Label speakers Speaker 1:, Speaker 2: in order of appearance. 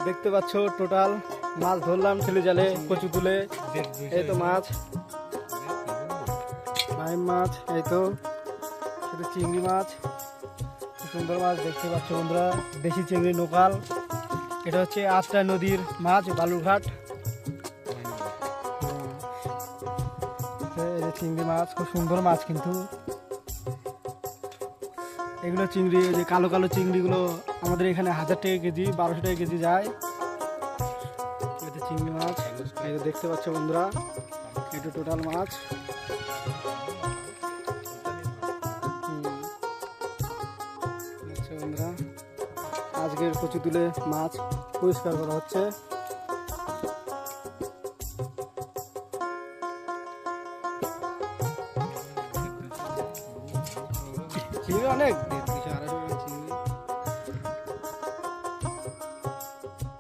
Speaker 1: দেখতে পাচ্ছ টোটাল মাছ ধরলাম ছেলে জালে কচু তুলে। এই তো মাছ, মাইম মাছ, এই তো সেটা চিংড়ি মাছ, খুব সুন্দর মাছ দেখতে পাচ্ছ বন্ধুরা, দেশি চিংড়ি লোকাল। এটা হচ্ছে আত্রা নদীর মাছ, বালুরঘাট। এই যে চিংড়ি মাছ, খুব সুন্দর মাছ কিন্তু এগুলো চিংড়ি। এই যে কালো কালো চিংড়িগুলো আমাদের এখানে 1000 টাকা কেজি, 1200 টাকা কেজি যায়। এটা চিংড়ি মাছ, এই যে দেখতে পাচ্ছ বন্ধুরা, এটা টোটাল মাছ। আচ্ছা বন্ধুরা, আজকের কচু তুলে মাছ পরিষ্কার করা হচ্ছে।